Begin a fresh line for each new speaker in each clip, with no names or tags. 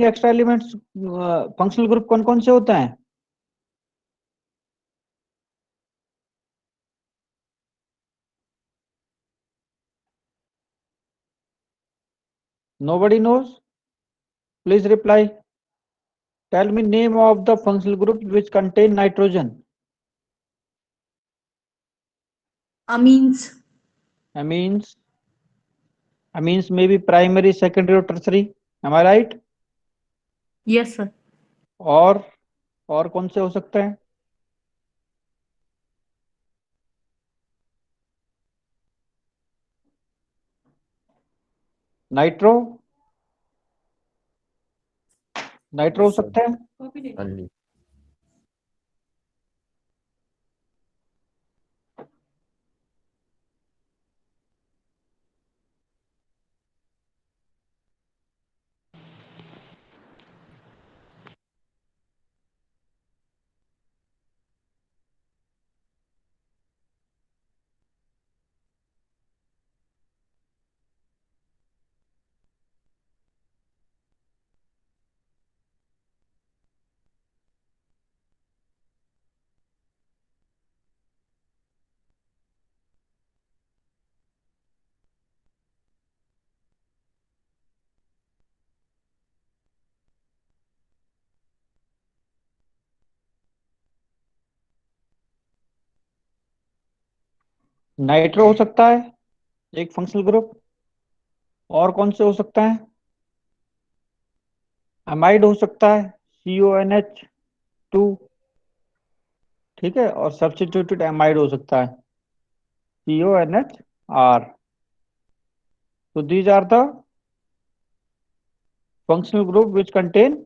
Extra elements functional group कौन कौन से होते हैं? Nobody knows? Please reply. Tell me name of the functional group which contain nitrogen.
Amines.
Amines. Amines may be primary, secondary or tertiary. Am I right?
Yes, sir.
और और कौन से हो सकते हैं? नाइट्रो, नाइट्रो हो
यस सर।
सकते हैं।
हाँ जी।
नाइट्रो हो सकता है एक फंक्शनल ग्रुप। और कौन से हो सकते हैं? अमाइड हो सकता है, CONH2। ठीक है, और सब्स्टिट्यूटेड एमाइड हो सकता है, CONH। तो these are the functional group which contain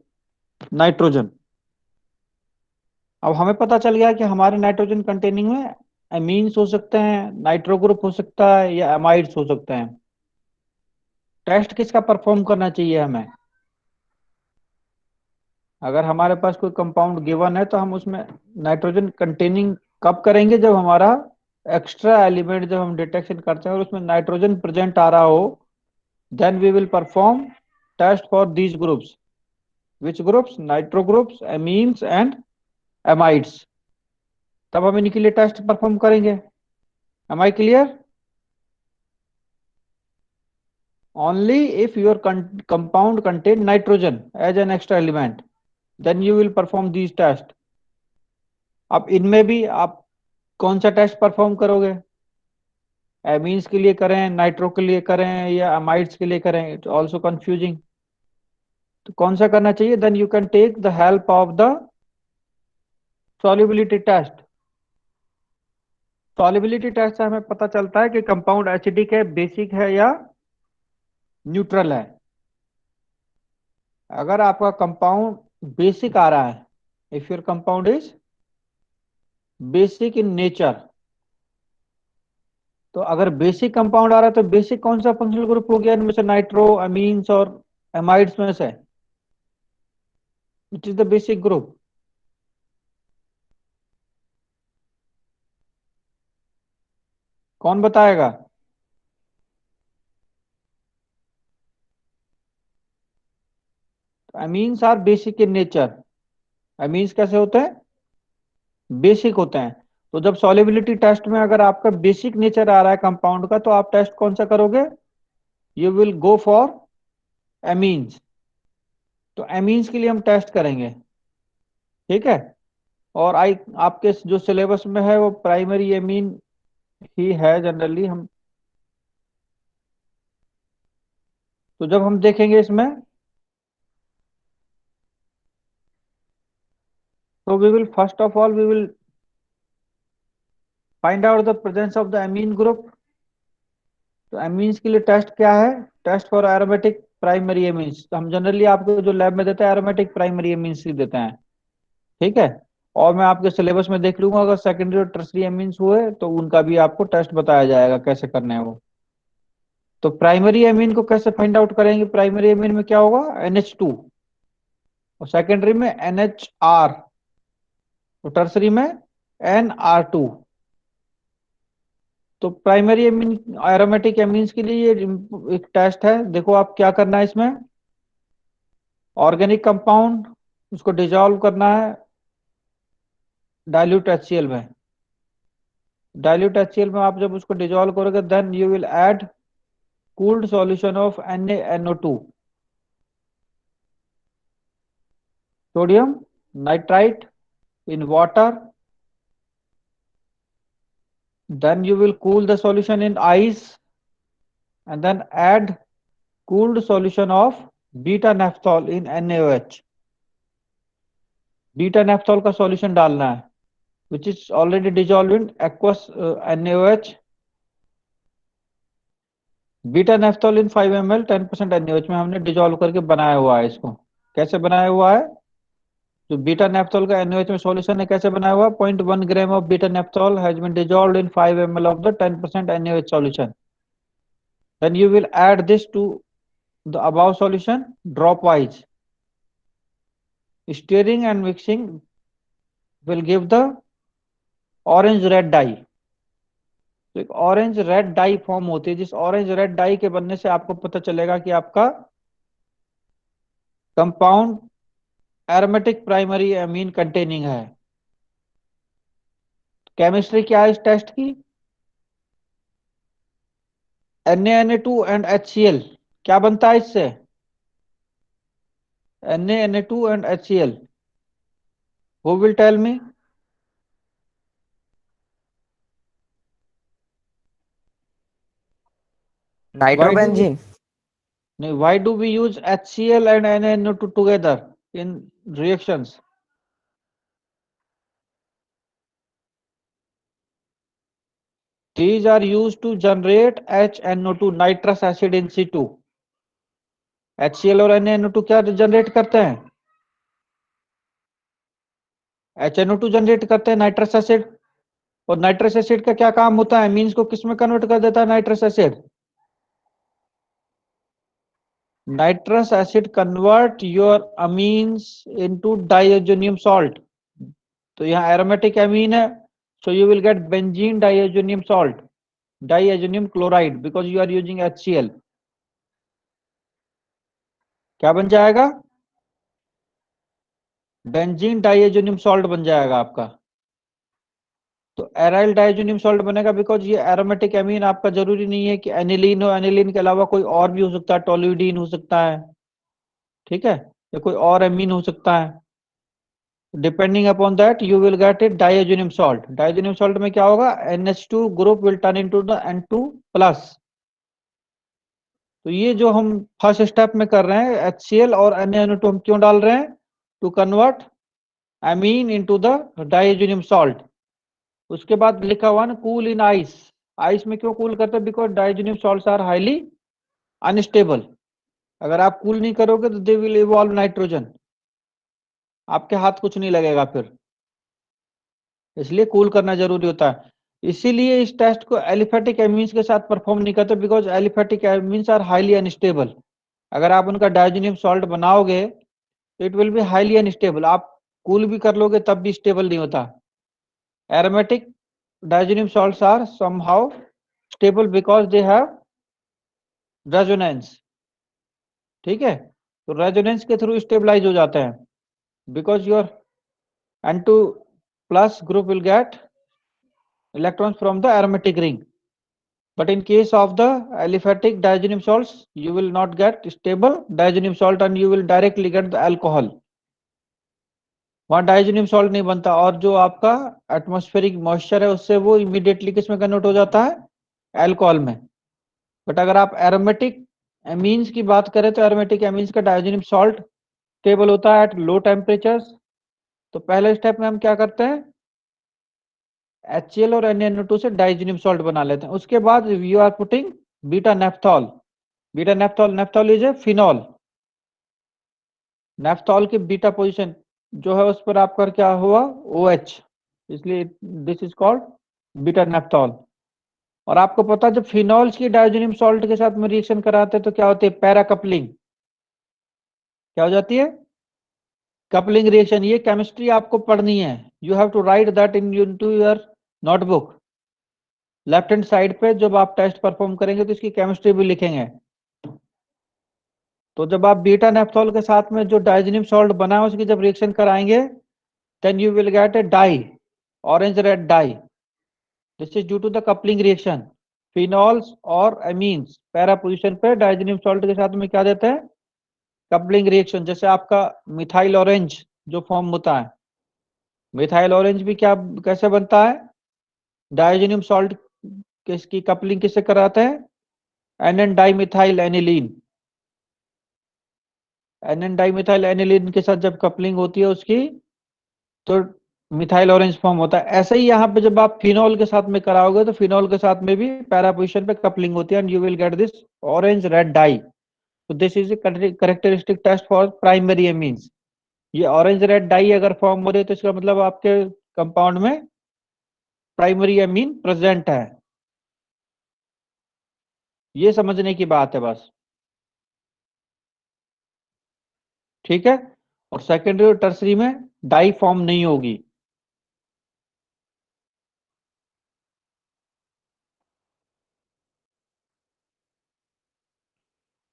nitrogen. अब हमें पता चल गया कि हमारे नाइट्रोजन कंटेनिंग में एमीन्स हो सकते हैं, नाइट्रो ग्रुप हो सकता है, या एमाइड्स हो सकते हैं। टेस्ट किसका परफॉर्म करना चाहिए हमें? अगर हमारे पास कोई कंपाउंड गिवन है तो हम उसमें नाइट्रोजन कंटेनिंग कब करेंगे? जब हमारा एक्स्ट्रा एलिमेंट जब हम डिटेक्शन करते हैं और उसमें नाइट्रोजन प्रेजेंट आ रहा हो, then we will perform test for these groups. Which groups? Nitro groups, amines and amides. तब हम इनके लिए टेस्ट परफॉर्म करेंगे। Am I clear? Only if your compound contain nitrogen as an extra element, then you will perform these tests. अब इनमें भी आप कौन सा टेस्ट परफॉर्म करोगे? एमीन्स के लिए करें, नाइट्रो के लिए करें, या अमाइड्स के लिए करें? It's also confusing. तो कौन सा करना चाहिए? Then you can take the help of the solubility test. Solubility test से हमें पता चलता है कि कंपाउंड एसिडिक है, बेसिक है, या न्यूट्रल है। अगर आपका कंपाउंड बेसिक आ रहा है, if your compound is basic in nature, तो अगर बेसिक कंपाउंड आ रहा है तो बेसिक कौन सा फंक्शनल ग्रुप हो गया इनमें से? नाइट्रो, अमीन्स और एमाइड्स में से it is the basic group. कौन बताएगा? Amines are basic in nature. Amines कैसे होते हैं? बेसिक होते हैं। तो जब सॉल्युबिलिटी टेस्ट में अगर आपका बेसिक नेचर आ रहा है कंपाउंड का, तो आप टेस्ट कौन सा करोगे? You will go for amines. तो एमीन्स के लिए हम टेस्ट करेंगे। ठीक है, और आई आपके जो सिलेबस में है वो प्राइमरी एमीन ही है जनरली। हम तो जब हम देखेंगे इसमें, तो we will first of all we will find out the presence of the amine group. तो एमीन्स के लिए टेस्ट क्या है? Test for aromatic primary amines. तो हम जनरली आपको जो लैब में देते हैं एरोमेटिक प्राइमरी एमीन्स ही देते हैं। ठीक है, और मैं आपके सिलेबस में देख लूंगा, अगर सेकेंडरी और टर्सरी एमीन्स हुए तो उनका भी आपको टेस्ट बताया जाएगा कैसे करने हैं वो। तो प्राइमरी एमीन को कैसे फाइंड आउट करेंगे? प्राइमरी एमीन में क्या होगा? NH2, और सेकेंडरी में NHR, तो टर्सरी में NR2। तो प्राइमरी एमीन एरोमेटिक एमीन्स के लिए ये एक टेस्ट है। देखो आप क्या करना है इसमें। ऑर्गेनिक कंपाउंड, उसको डिजॉल्व करना है डाइल्यूट HCl में। डाइल्यूट HCl में आप जब उसको डिजॉल्व करोगे then you will add cooled solution of NaNO2, sodium nitrite in water. Then you will cool the solution in ice and then add cooled solution of beta naphthol in NaOH. Beta naphthol का solution डालना है which is already dissolved in aqueous NaOH. Beta naphthol in 5 ml 10% NaOH में हमने dissolve करके बनाया हुआ है इसको। कैसे बनाया हुआ है? जो बीटा नेफ्थॉल का NaOH में सॉल्यूशन है कैसे बनाया हुआ? 0.1 gram of beta naphthol has been dissolved in 5 ml of the 10% NaOH solution. Then you will add this to the above solution dropwise. Stirring and mixing will give the orange red dye. तो एक orange red die form होती है, जिस orange red die के बनने से आपको पता चलेगा कि आपका compound aromatic primary amine containing है। केमिस्ट्री क्या है इस टेस्ट की? NaNa2 and HCl। क्या बनता है इससे? NaNa2 and HCl। Who will tell me? Why do we
nitrobenzene.
why do we use HCl and NaNO2 together in reactions? These are used to generate HNO2 nitrous acid in situ. HCl और NaNO2 क्या generate करते हैं? HNO2 generate करते हैं nitrous acid. और nitrous acid का क्या काम होता है? मीन्स को किस में कन्वर्ट कर देता है nitrous acid? Nitrous acid convert your amines into diazonium salt. तो यहाँ एरोमेटिक अमीन है, so you will get benzene diazonium salt, diazonium chloride, because you are using HCl। क्या बन जाएगा? बेंजीन डाइएजोनियम सॉल्ट बन जाएगा आपका। तो एराइल डाइएजोनियम सॉल्ट बनेगा बिकॉज ये एरोमेटिक एमीन आपका जरूरी नहीं है कि एनिलीन हो, एनिलीन के अलावा कोई और भी हो सकता है, टोल्यूडीन हो सकता है, ठीक है, या कोई और एमीन हो सकता है। Depending upon that you will get it diazonium salt. Diazonium salt में क्या होगा? NH2 group will turn into the N2 plus. तो ये जो हम फर्स्ट स्टेप में कर रहे हैं HCl और NaNO2 हम क्यों डाल रहे हैं? To convert amine into the diazonium salt. उसके बाद लिखा हुआ ना कूल इन आइस। आइस में क्यों कूल करते हैं? Because diazonium salts are highly unstable. अगर आप कूल नहीं करोगे तो दे विल इवॉल्व नाइट्रोजन, आपके हाथ कुछ नहीं लगेगा फिर, इसलिए कूल करना जरूरी होता है। इसीलिए इस टेस्ट को एलिफेटिक एमीन्स के साथ परफॉर्म नहीं करते, because aliphatic amines are highly unstable. अगर आप उनका डाइजेनियम सॉल्ट बनाओगे तो it will be highly unstable, आप कूल भी कर लोगे तब भी स्टेबल नहीं होता। Aromatic diazonium salts are somehow stable because they have resonance, ठीक है। तो रेजोनेंस के थ्रू स्टेबलाइज हो जाते हैं, because your N2 plus group will get electrons from the aromatic ring. But in case of the aliphatic diazonium salts, you will not get stable diazonium salt and you will directly get the alcohol. वहां डाइजेनियम salt नहीं बनता, और जो आपका atmospheric moisture है उससे वो immediately किस में कन्वर्ट हो जाता है? अल्कोहल में। बट अगर आप एरोमेटिक एमीन्स की बात करें तो एरोमेटिक एमीन्स का डाइजेनियम सॉल्ट स्टेबल होता है एट लो टेम्परेचर्स। तो पहले स्टेप में हम क्या करते हैं? HCl और NaNO2 से डाइजेनियम सॉल्ट बना लेते हैं। उसके बाद you are putting beta naphthol. Beta naphthol, naphthol is a phenol. Naphthol की बीटा पोजीशन जो है उस पर आपका क्या हुआ? OH, इसलिए this is called beta naphthol. और आपको पता है जब फिनॉल्स की डाइजेनियम सॉल्ट के साथ में रिएक्शन कराते हैं तो क्या होती है? Para coupling. क्या हो जाती है? Coupling reaction. ये केमिस्ट्री आपको पढ़नी है, you have to write that into your notebook. Left hand side पे जब आप टेस्ट परफॉर्म करेंगे तो इसकी केमिस्ट्री भी लिखेंगे। तो जब आप बीटा नेप्थॉल के साथ में जो डाइजीनियम सॉल्ट बना है उसकी जब रिएक्शन कराएंगे, then you will get a dye, orange red dye. This is due to the coupling reaction. Phenols और अमीन्स पैरा पोजिशन पे डाइजीनियम सॉल्ट के साथ में क्या देते हैं, कपलिंग रिएक्शन। जैसे आपका मिथाइल ऑरेंज जो फॉर्म होता है, मिथाइल ऑरेंज भी क्या कैसे बनता है, डाइजीनियम सॉल्ट किसकी कपलिंग किससे कराते हैं, N dimethyl aniline. N dimethyl aniline के साथ जब कपलिंग होती है उसकी, तो मिथाइल ऑरेंज फॉर्म होता है। ऐसे ही यहाँ पे जब आप फिनॉल के साथ में कराओगे तो फिनॉल के साथ में भी पैरा पोजिशन पे कपलिंग होती है, and you will get this orange red dye. तो this is characteristic test for primary amines. ये ऑरेंज रेड डाई अगर फॉर्म हो रही है तो इसका मतलब आपके कंपाउंड में प्राइमरी एमीन प्रेजेंट है। ये समझने की बात है बस, ठीक है। और सेकेंडरी और टर्सरी में डाई फॉर्म नहीं होगी।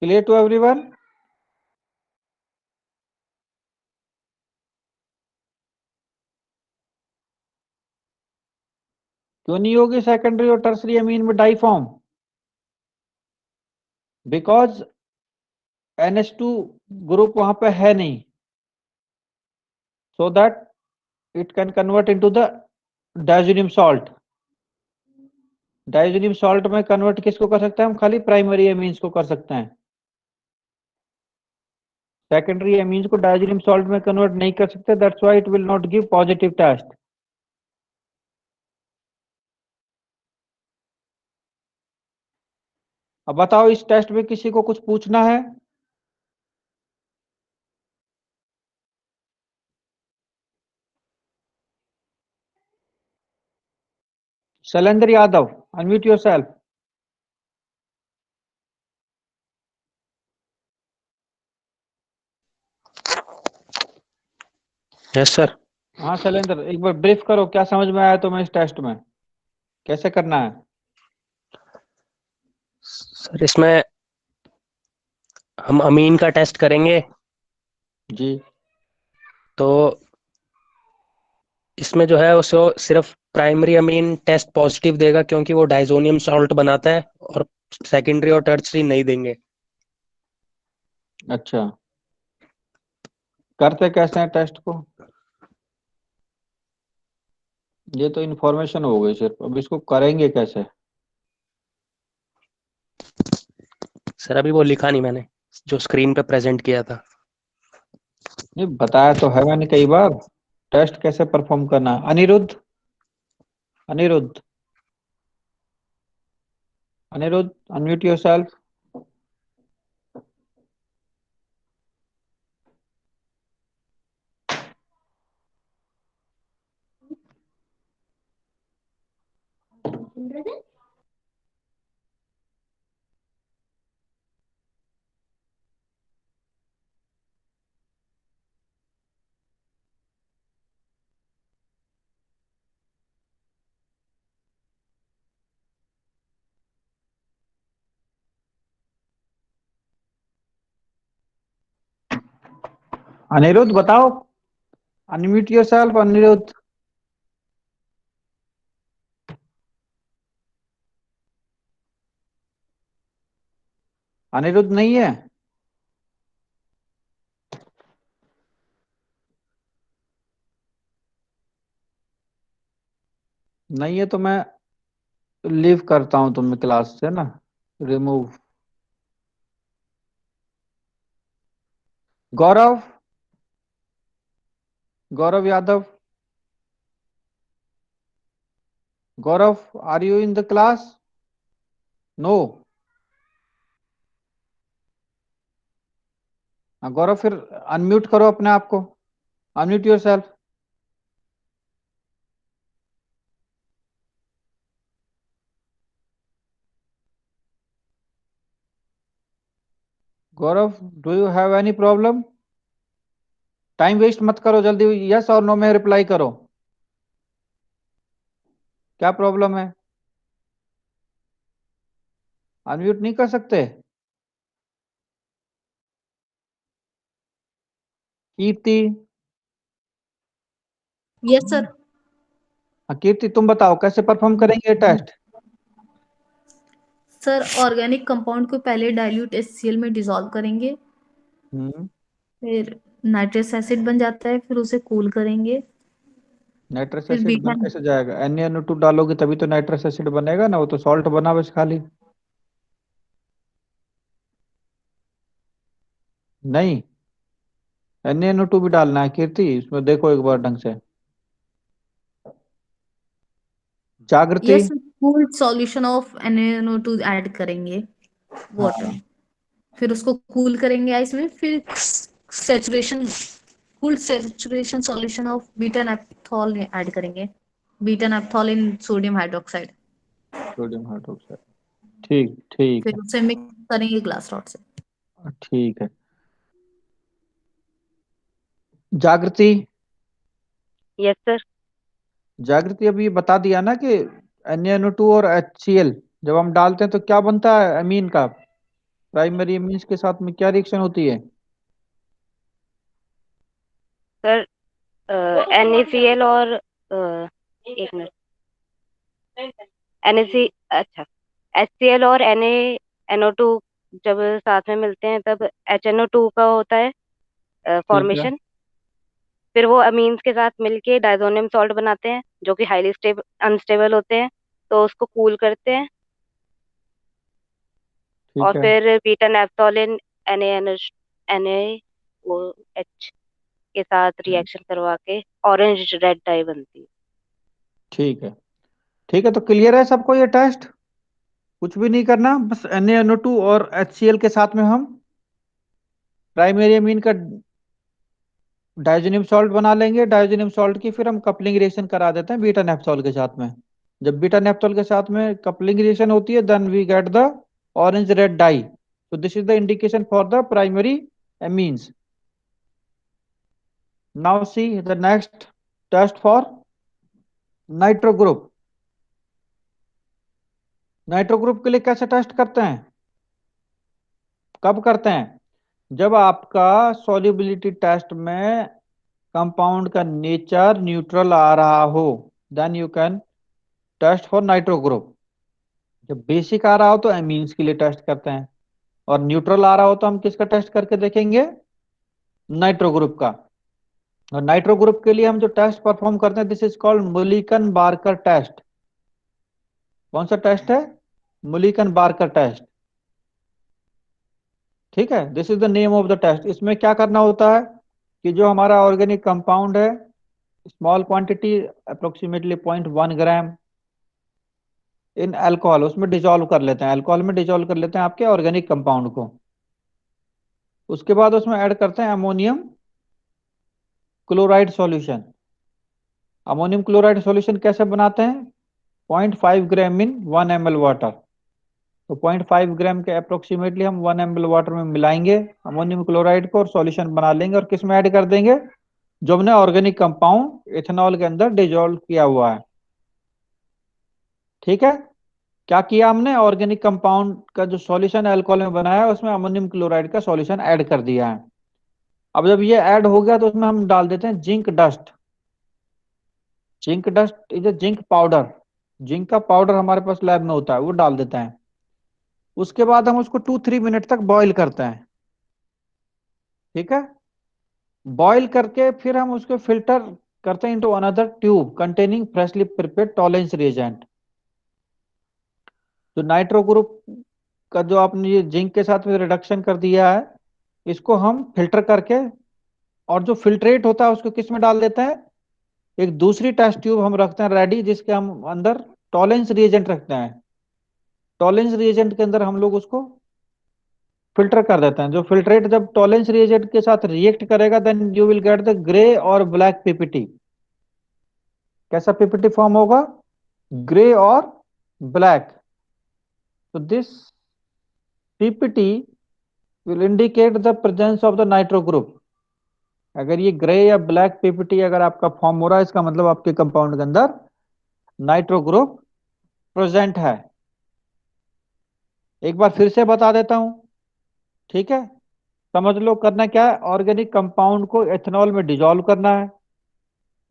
Clear to everyone? क्यों नहीं होगी सेकेंडरी और टर्सरी एमीन में dye form? Because NH2 group वहां पे है नहीं, so that it can convert into the diazonium salt. Diazonium salt में कन्वर्ट किसको कर सकते हैं हम, खाली प्राइमरी एमीन्स को कर सकते हैं। सेकेंडरी एमीन्स को डायजोनियम सॉल्ट में कन्वर्ट नहीं कर सकते, that's why it will not give positive test. अब बताओ इस टेस्ट में किसी को कुछ पूछना है? Shailendra Yadav, unmute yourself.
Yes sir.
हाँ शैलेंद्र, एक बार ब्रीफ करो क्या समझ में आया तुम्हें इस टेस्ट में, कैसे करना है?
सर इसमें हम अमीन का टेस्ट करेंगे,
जी।
तो इसमें जो है उसको सिर्फ प्राइमरी अमीन टेस्ट पॉजिटिव देगा क्योंकि वो डाइजोनियम सॉल्ट बनाता है, और सेकेंडरी और टर्सरी नहीं देंगे।
अच्छा, करते कैसे हैं टेस्ट को? ये तो इन्फॉर्मेशन हो गई सिर्फ, अब इसको करेंगे कैसे?
सर अभी वो लिखा नहीं मैंने, जो स्क्रीन पे प्रेजेंट किया था।
नहीं बताया तो है मैंने कई बार, टेस्ट कैसे परफॉर्म करना है। Aniruddh, Aniruddh, Aniruddh, unmute yourself. अनिरुद्ध बताओ, अनम्यूट योरसेल्फ अनिरुद्ध। अनिरुद्ध नहीं है? नहीं है तो मैं लीव करता हूं तुम्हें क्लास से ना, remove. Gaurav, Gaurav Yadav, Gaurav, are you in the class? No. Gaurav फिर अनम्यूट करो अपने आप को, unmute yourself. Gaurav, do you have any problem? Time waste मत करो, जल्दी यस और नो में रिप्लाई करो। क्या प्रॉब्लम है? अनम्यूट नहीं कर सकते? कीर्ति।
Yes sir.
हाँ, कीर्ति तुम बताओ कैसे परफॉर्म करेंगे ये टेस्ट।
सर ऑर्गेनिक कंपाउंड को पहले डाइल्यूट HCl में डिसॉल्व करेंगे,
हम्म।
फिर नाइट्रस एसिड बन जाता है, फिर उसे कूल करेंगे,
नाइट्रस
फिर
एसिड बन
बीटा।
कैसे जाएगा? NaNO2 डालोगे तभी तो नाइट्रस एसिड बनेगा ना, वो तो सॉल्ट बना बस खाली। नहीं, NaNO2 भी डालना है कीर्ति, इसमें देखो एक बार ढंग से। Jagriti.
Yes, cooled solution of NaNO2 add करेंगे वाटर,
हाँ
फिर उसको कूल करेंगे आइस में, फिर saturation cooled saturation solution of beta naphthol add करेंगे, beta naphthol in sodium hydroxide,
sodium hydroxide. ठीक ठीक
फिर
है।
उसे मिक्स करेंगे ग्लास रॉड से।
ठीक है। जागृति।
Yes sir.
जागृति अभी ये बता दिया ना कि NaNO2 और HCl जब हम डालते हैं तो क्या बनता है अमीन का? प्राइमरी अमीन्स के साथ में क्या रिएक्शन होती है?
सर NaCl और एक मिनट, NaC, अच्छा, HCl और NaNO2 जब साथ में मिलते हैं तब HNO2 का होता है
ठीक है।
फॉर्मेशन। फिर वो अमीन्स के साथ मिलके डायजोनियम सॉल्ट बनाते हैं जो कि हाईली अनस्टेबल होते हैं, तो उसको कूल करते हैं और
ठीक है।
फिर बीटा नैप्थोलिन NaOH के साथ रिएक्शन करवा के ऑरेंज रेड डाई बनती है।
ठीक है। ठीक है, तो क्लियर है सबको ये टेस्ट? कुछ भी नहीं करना, बस NaNO2 और HCl के साथ में हम प्राइमरी अमीन का डाइजेनियम सॉल्ट बना लेंगे। डाइजेनियम सॉल्ट की फिर हम कपलिंग रिएक्शन करा देते हैं बीटा नेप्थॉल के साथ में। जब बीटा नेप्थॉल के साथ में कपलिंग रिएक्शन होती है then we get the orange red dye. so this is the indication for the primary amines. Now see the next test for nitro group. Nitro group के लिए कैसे टेस्ट करते हैं, कब करते हैं? जब आपका सॉल्युबिलिटी टेस्ट में कंपाउंड का नेचर न्यूट्रल आ रहा हो then you can test for nitro group. जब बेसिक आ रहा हो तो एमीन्स के लिए टेस्ट करते हैं, और न्यूट्रल आ रहा हो तो हम किसका टेस्ट करके देखेंगे? नाइट्रो ग्रुप का। और नाइट्रो ग्रुप के लिए हम जो टेस्ट परफॉर्म करते हैं this is called Mulliken Barker test. कौन सा टेस्ट है? Mulliken Barker test. ठीक है, this is the name of the test. इसमें क्या करना होता है कि जो हमारा ऑर्गेनिक कंपाउंड है small quantity approximately 0.1 gram in alcohol उसमें डिजोल्व कर लेते हैं, अल्कोहल में डिजोल्व कर लेते हैं आपके ऑर्गेनिक कंपाउंड को। उसके बाद उसमें ऐड करते हैं ammonium chloride solution. Ammonium chloride solution कैसे बनाते हैं? 0.5 ग्राम इन 1 ml वाटर। तो 0.5 ग्राम के अप्रोक्सीमेटली हम 1 ml वाटर में मिलाएंगे अमोनियम क्लोराइड को और सॉल्यूशन बना लेंगे, और किस में ऐड कर देंगे? जो हमने ऑर्गेनिक कंपाउंड इथेनॉल के अंदर डिजोल्व किया हुआ है। ठीक है, क्या किया हमने? ऑर्गेनिक कंपाउंड का जो सॉल्यूशन अल्कोहल में बनाया है उसमें अमोनियम क्लोराइड का सॉल्यूशन ऐड कर दिया है। अब जब ये ऐड हो गया तो उसमें हम डाल देते हैं zinc dust. Zinc dust is a zinc powder. Zinc का पाउडर हमारे पास लैब में होता है, वो डाल देते हैं। उसके बाद हम उसको 2-3 मिनट तक बॉईल करते हैं। ठीक है, बॉईल करके फिर हम उसको फिल्टर करते हैं into another tube containing freshly prepared Tollens reagent. तो नाइट्रो ग्रुप का जो आपने ये जिंक के साथ में रिडक्शन कर दिया है इसको हम फिल्टर करके, और जो फिल्ट्रेट होता है उसको किस में डाल देते हैं? एक दूसरी टेस्ट ट्यूब हम रखते हैं रेडी, जिसके हम अंदर टॉलेंस रिएजेंट रखते हैं। टॉलेंस रिएजेंट के अंदर हम लोग उसको फिल्टर कर देते हैं। जो फिल्ट्रेट जब टॉलेंस रिएजेंट के साथ रिएक्ट करेगा then you will get the grey और ब्लैक पीपीटी। कैसा पीपीटी फॉर्म होगा? ग्रे और ब्लैक। तो this ppt will indicate the presence of the nitro group. अगर ये ग्रे या ब्लैक पीपीटी अगर आपका फॉर्म हो रहा है इसका मतलब आपके कंपाउंड के अंदर नाइट्रो ग्रुप प्रेजेंट है। एक बार फिर से बता देता हूं, ठीक है? समझ लो करना क्या है, ऑर्गेनिक कंपाउंड को एथेनॉल में डिजोल्व करना है।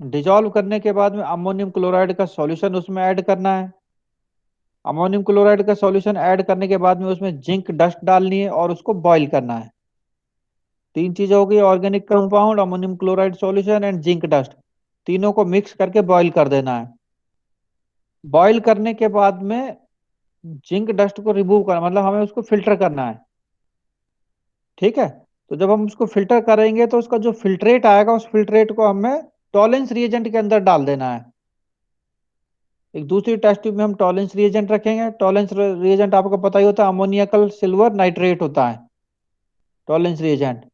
डिजोल्व करने के बाद में अमोनियम क्लोराइड का सॉल्यूशन उसमें ऐड करना है। अमोनियम क्लोराइड का सॉल्यूशन ऐड करने के बाद में उसमें जिंक डस्ट डालनी है और उसको बॉईल करना है। तीन चीजें हो गई, organic compound, ammonium chloride solution and zinc dust. तीनों को मिक्स करके बॉईल कर देना है। बॉईल करने के बाद में जिंक डस्ट को रिमूव करना, मतलब हमें उसको फिल्टर करना है। ठीक है, तो जब हम उसको फिल्टर करेंगे तो उसका जो फिल्ट्रेट आएगा उस फिल्ट्रेट को हमें टॉलेंस रिएजेंट के अंदर डाल देना है। एक दूसरी टेस्ट ट्यूब में हम टॉलेंस रिएजेंट रखेंगे। टॉलेंस रिएजेंट आपको पता ही होता है, अमोनियकल सिल्वर नाइट्रेट होता है टॉलेंस रिएजेंट।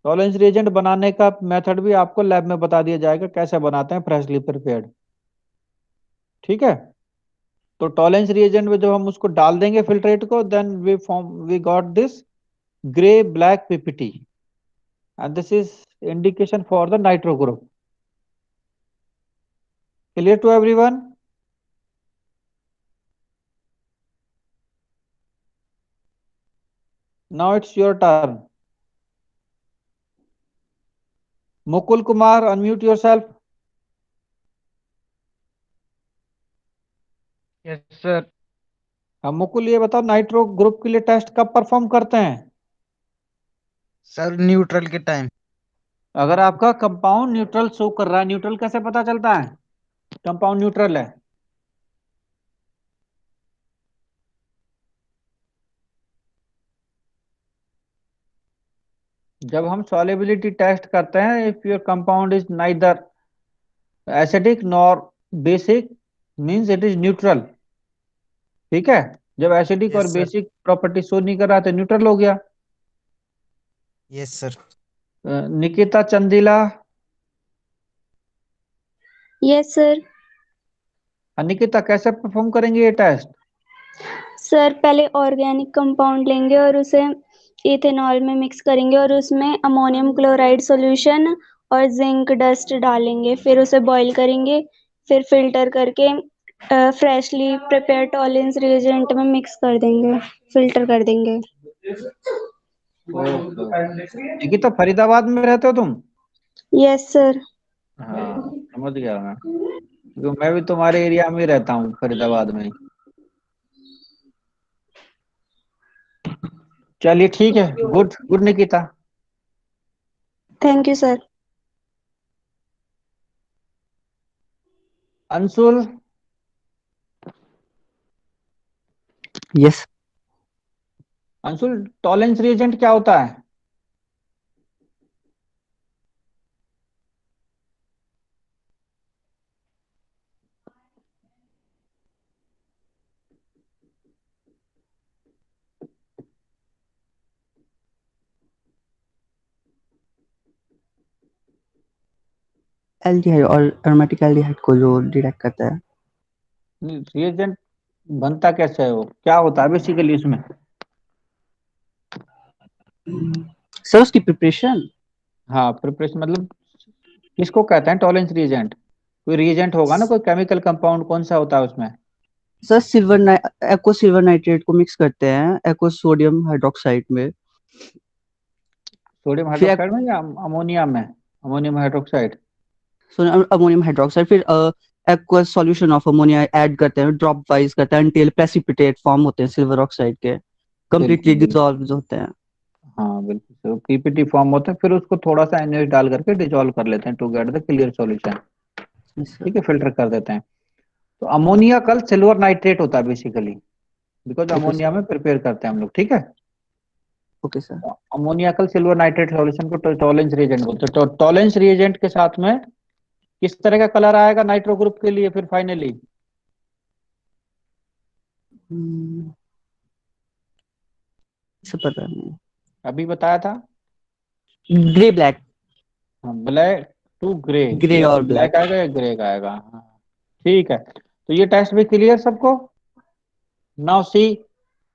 टॉलेंस रिएजेंट बनाने का मेथड भी आपको लैब में बता दिया जाएगा, कैसे बनाते हैं फ्रेशली प्रिपेयर्ड। ठीक है, तो टॉलेंस रिएजेंट में जब हम उसको डाल देंगे फिल्ट्रेट को, then we got this grey black ppt and this is indication for the nitro group. Clear to everyone? Now it's your turn. Mukul Kumar, unmute yourself.
Yes sir.
अब मुकुल ये बताओ, नाइट्रो ग्रुप के लिए test कब perform करते हैं?
Sir neutral के time.
अगर आपका कंपाउंड न्यूट्रल शो कर रहा है, न्यूट्रल कैसे पता चलता है कंपाउंड न्यूट्रल है? जब हम सॉल्युबिलिटी टेस्ट करते हैं, if your compound is neither acidic nor basic, means it is neutral. ठीक है, जब एसिडिक और
yes sir.
Basic property show नहीं कर रहा तो न्यूट्रल हो गया।
Yes sir.
Nikita Chandila.
Yes sir.
Nikita कैसे परफॉर्म करेंगे ये टेस्ट?
सर पहले ऑर्गेनिक कंपाउंड लेंगे और उसे इथेनॉल में मिक्स करेंगे और उसमें अमोनियम क्लोराइड सॉल्यूशन और जिंक डस्ट डालेंगे, फिर उसे बॉईल करेंगे, फिर फिल्टर करके फ्रेशली प्रिपेयर टॉलेंस रिएजेंट में मिक्स कर देंगे, फिल्टर कर देंगे।
ओके। निकिता फरीदाबाद में रहते हो तुम?
Yes sir.
हाँ समझ गया मैं, क्योंकि मैं भी तुम्हारे एरिया में ही रहता हूँ, फरीदाबाद में ही। चलिए ठीक है, good good Nikita.
Thank you sir.
Anshul.
Yes
Anshul, Tollens reagent क्या होता है?
एल्डिहाइड और एरोमेटिक एल्डिहाइड को जो डिटेक्ट करता है।
रिएजेंट बनता कैसे है, वो क्या होता है बेसिकली इसमें?
सर उसकी प्रिपरेशन।
हाँ प्रिपरेशन, मतलब किसको कहते हैं टॉलेंस रिएजेंट? कोई रिएजेंट होगा ना, कोई केमिकल कंपाउंड, कौन सा होता है उसमें?
सर एक्व सिल्वर नाइट्रेट को मिक्स करते हैं एक्व सोडियम हाइड्रोक्साइड में।
सोडियम
फिर
हाइड्रोक्साइड में या अमोनिया में? Ammonium hydroxide.
अमोनियम हाइड्रोक्साइड, फिर aqueous solution of ammonia add करते हैं, ड्रॉप वाइज करते हैं until प्रेसिपिटेट फॉर्म होते हैं सिल्वर ऑक्साइड के, कंप्लीटली
बिल्कुल
डिसॉल्व होते हैं।
हाँ बिल्कुल, पीपीटी फॉर्म होता है, फिर उसको थोड़ा सा एनएच डाल करके डिजोल्व कर लेते हैं to get the clear solution.
Yes, sir.
ठीक है, फिल्टर कर देते हैं। तो अमोनिया कल सिल्वर नाइट्रेट होता है basically, because
okay
ammonia
sir.
में प्रिपेयर करते हैं हम लोग। ठीक है,
ओके सर।
अमोनिया कल सिल्वर नाइट्रेट सॉल्यूशन को टॉलेंस रिएजेंट बोलते हैं। तो टॉलेंस रिएजेंट के साथ में किस तरह का कलर आएगा नाइट्रो ग्रुप के लिए फिर फाइनली?
सर पता नहीं।
अभी बताया था,
ग्रे ब्लैक।
हाँ ब्लैक टू ग्रे,
ग्रे
या तो
और
ब्लैक
ब्लैक।
आएगा या ग्रे का आएगा। हाँ ठीक है, तो ये टेस्ट भी क्लियर सबको। Now see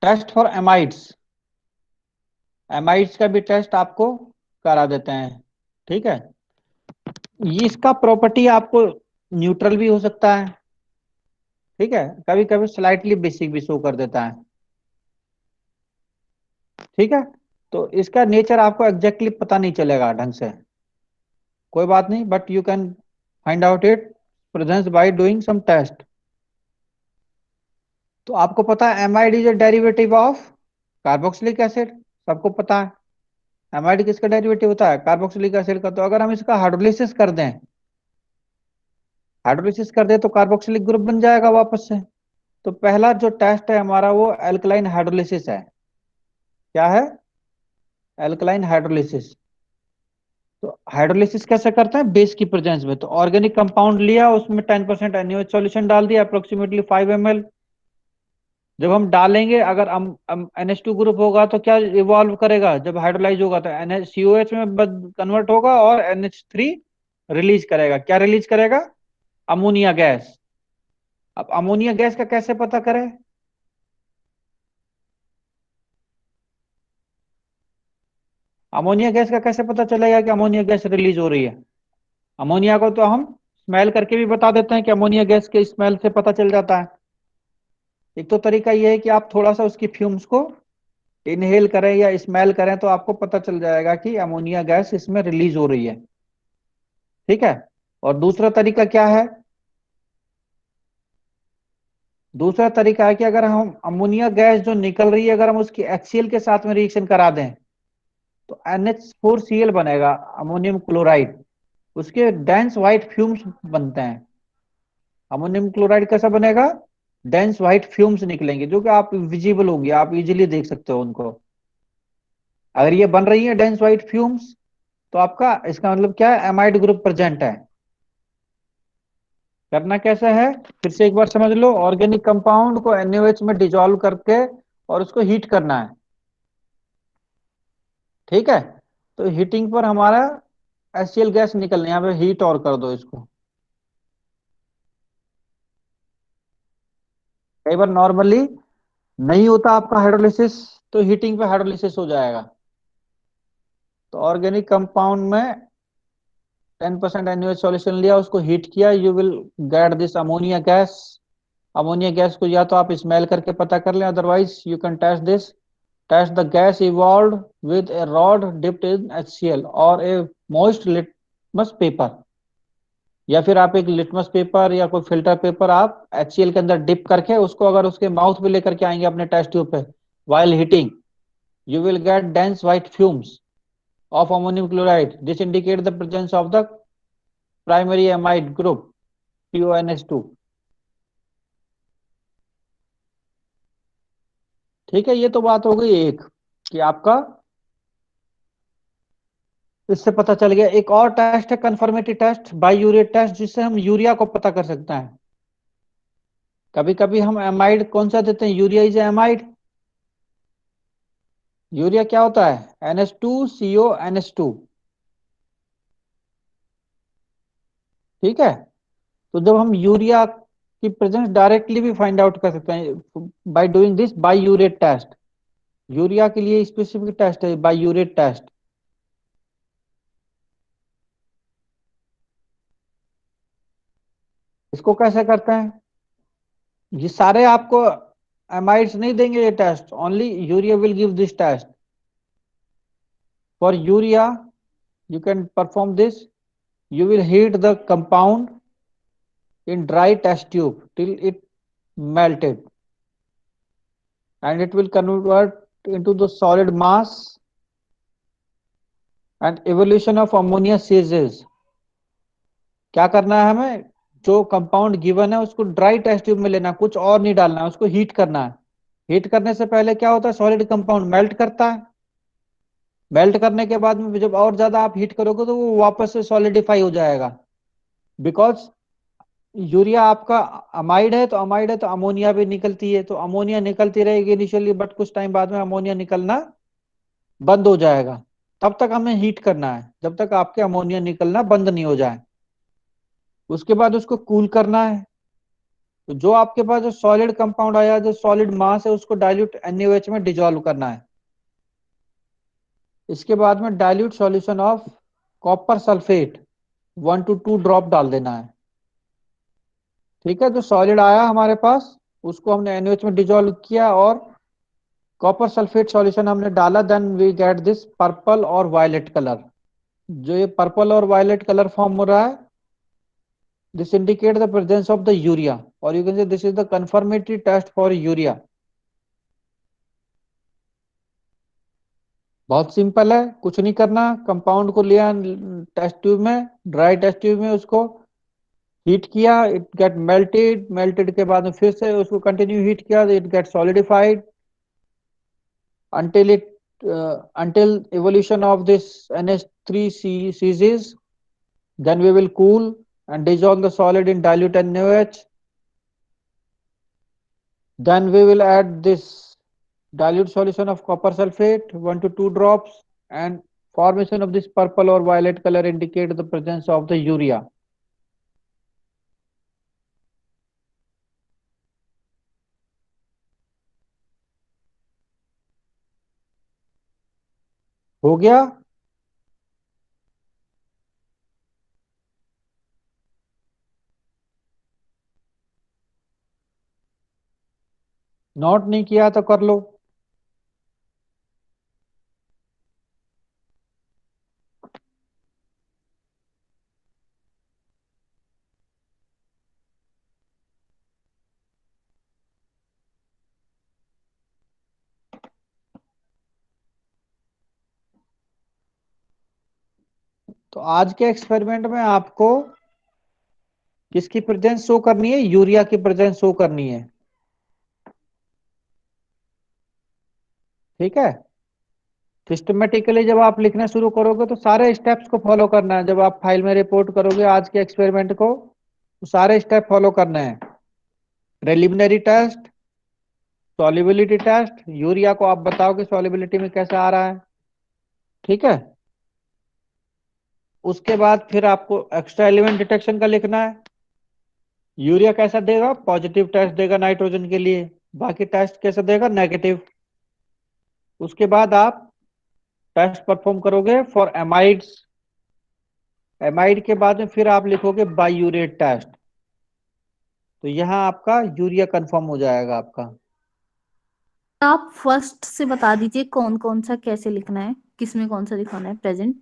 test for amides. Amides का भी टेस्ट आपको करा देते हैं। ठीक है, ये इसका प्रॉपर्टी आपको न्यूट्रल भी हो सकता है। ठीक है, कभी कभी स्लाइटली बेसिक भी शो कर देता है। ठीक है, तो इसका नेचर आपको एग्जैक्टली पता नहीं चलेगा ढंग से, कोई बात नहीं, but you can find out it presence by doing some test. तो आपको पता है amide is a derivative of carboxylic acid, सबको पता है एमाइड किसका डेरिवेटिव होता है, कार्बोक्सिलिक एसिड का। तो अगर हम इसका हाइड्रोलिसिस कर दें, हाइड्रोलिसिस कर दें तो कार्बोक्सिलिक ग्रुप बन जाएगा वापस से। तो पहला जो टेस्ट है हमारा वो एल्कलाइन हाइड्रोलिसिस है। क्या है? Alkaline hydrolysis. तो हाइड्रोलिसिस कैसे करते हैं? बेस की प्रेजेंस में। तो ऑर्गेनिक कंपाउंड लिया, उसमें 10% NaOH सॉल्यूशन डाल दिया, अप्रोक्सीमेटली 5 ml। जब हम डालेंगे, अगर NH2 ग्रुप होगा तो क्या इवॉल्व करेगा? जब हाइड्रोलाइज होगा तो COH में कन्वर्ट होगा और NH3 रिलीज करेगा। क्या रिलीज करेगा? Ammonia gas. अब अमोनिया गैस का कैसे पता करें? अमोनिया गैस का कैसे पता चलेगा कि अमोनिया गैस रिलीज हो रही है? अमोनिया को तो हम स्मेल करके भी बता देते हैं कि अमोनिया गैस के स्मेल से पता चल जाता है। एक तो तरीका यह है कि आप थोड़ा सा उसकी फ्यूम्स को इनहेल करें या स्मेल करें तो आपको पता चल जाएगा कि अमोनिया गैस इसमें रिलीज हो रही है। ठीक है। और दूसरा तरीका क्या है? दूसरा तरीका है कि अगर हम अमोनिया गैस जो निकल रही है, अगर हम उसकी HCl के साथ में रिएक्शन करा दें तो NH4Cl बनेगा, अमोनियम क्लोराइड। उसके डेंस व्हाइट फ्यूम्स बनते हैं। अमोनियम क्लोराइड कैसा बनेगा? डेंस व्हाइट फ्यूम्स निकलेंगे जो कि आप विजिबल होंगे, आप इजीली देख सकते हो उनको। अगर ये बन रही है डेंस व्हाइट फ्यूम्स तो आपका इसका मतलब क्या है? एमाइड ग्रुप प्रेजेंट है। करना कैसे है फिर से एक बार समझ लो। ऑर्गेनिक कंपाउंड को NaOH में डिजोल्व करके और उसको हीट करना है। ठीक है। तो हीटिंग पर हमारा HCl गैस निकलने, यहाँ पे हीट और कर दो इसको। कई बार नॉर्मली नहीं होता आपका हाइड्रोलिसिस, तो हीटिंग पे हाइड्रोलिसिस हो जाएगा। तो ऑर्गेनिक कंपाउंड में 10% NaOH सॉल्यूशन लिया, उसको हीट किया, you will get this ammonia gas. Ammonia gas को या तो आप स्मेल करके पता कर लें, otherwise you can test this. Test the gas evolve with a rod dipped in HCl और ए मॉइस्ट लिटमस पेपर, या फिर आप एक लिटमस पेपर या कोई फिल्टर पेपर आप HCl के अंदर डिप करके उसको अगर उसके माउथ पे लेकर के आएंगे अपने टेस्ट ट्यूब पे, while heating you will get dense white fumes of ammonium chloride. This indicate the presence of the primary amide group PONH2। ठीक है, ये तो बात हो गई एक कि आपका इससे पता चल गया। एक और टेस्ट है कंफर्मेटरी टेस्ट, बाईयूरेट टेस्ट, जिससे हम यूरिया को पता कर सकते हैं। कभी कभी हम एमाइड कौन सा देते हैं? Urea is amide. यूरिया क्या होता है? NH2CONH2। ठीक है। तो जब हम यूरिया की प्रेजेंस डायरेक्टली भी फाइंड आउट कर सकते हैं by doing this biuret test. Urea के लिए स्पेसिफिक टेस्ट है बाईयूरेट टेस्ट। इसको कैसे करते हैं? ये सारे आपको एमाइड्स नहीं देंगे ये टेस्ट, only urea will give this test. For urea you can perform this. You will heat the compound in dry test tube till it melted, and it will convert into the solid mass, and evolution of ammonia ceases। क्या करना है हमें? जो compound given है उसको dry test tube में लेना, कुछ और नहीं डालना है, उसको हीट करना है। हीट करने से पहले क्या होता है? सॉलिड कंपाउंड मेल्ट करता है। मेल्ट करने के बाद में जब और ज्यादा आप हीट करोगे तो वो वापस से सॉलिडिफाई हो जाएगा। बिकॉज यूरिया आपका अमाइड है, तो अमाइड है तो अमोनिया भी निकलती है, तो अमोनिया निकलती रहेगी इनिशियली, बट कुछ टाइम बाद में अमोनिया निकलना बंद हो जाएगा। तब तक हमें हीट करना है जब तक आपके अमोनिया निकलना बंद नहीं हो जाए। उसके बाद उसको कूल करना है। तो जो आपके पास जो सॉलिड कंपाउंड आया, जो सॉलिड मास है, उसको डाइल्यूट NaOH में डिजोल्व करना है। इसके बाद में dilute solution of copper sulphate 1 to 2 drop डाल देना है। ठीक है। जो सॉलिड आया हमारे पास उसको हमने NaOH में डिजोल्व किया और कॉपर सल्फेट सॉल्यूशन हमने डाला, then we get this purple और वायलेट कलर। जो ये पर्पल और वायलेट कलर फॉर्म हो रहा है, this indicate the presence of the urea, और you can say this is the confirmatory test for urea. बहुत सिंपल है, कुछ नहीं करना। कंपाउंड को लिया टेस्ट ट्यूब में, ड्राई टेस्ट ट्यूब में, उसको हीट किया, इट गेट मेल्टेड, मेल्टेड के बाद में फिर से उसको कंटिन्यू हीट किया, it get solidified until it until evolution of this NH3 ceases. Then we will cool and dissolve the solid in dilute NaOH. Then we will add this dilute solution of copper sulfate, 1 to 2 drops, and formation of this purple or violet color indicate the presence of the urea. हो गया? Note नहीं किया तो कर लो। तो आज के experiment में आपको किसकी प्रेजेंस शो करनी है? यूरिया की प्रेजेंस शो करनी है। ठीक है? सिस्टमेटिकली जब आप लिखना शुरू करोगे तो सारे स्टेप्स को फॉलो करना है। जब आप फाइल में रिपोर्ट करोगे आज के एक्सपेरिमेंट को, तो सारे स्टेप फॉलो करने हैं। Preliminary test, solubility test, urea को आप बताओ कि सॉल्युबिलिटी में कैसा आ रहा है। ठीक है? उसके बाद फिर आपको एक्स्ट्रा एलिमेंट डिटेक्शन का लिखना है। यूरिया कैसा देगा? पॉजिटिव टेस्ट देगा नाइट्रोजन के लिए, बाकी टेस्ट कैसा देगा? नेगेटिव। उसके बाद आप टेस्ट परफॉर्म करोगे फॉर एमाइड्स। एमाइड के बाद में फिर आप लिखोगे बायूरेट टेस्ट। तो यहाँ आपका यूरिया कंफर्म हो जाएगा आपका।
आप फर्स्ट से बता दीजिए कौन कौन सा कैसे लिखना है, किसमें कौन सा दिखाना है प्रेजेंट।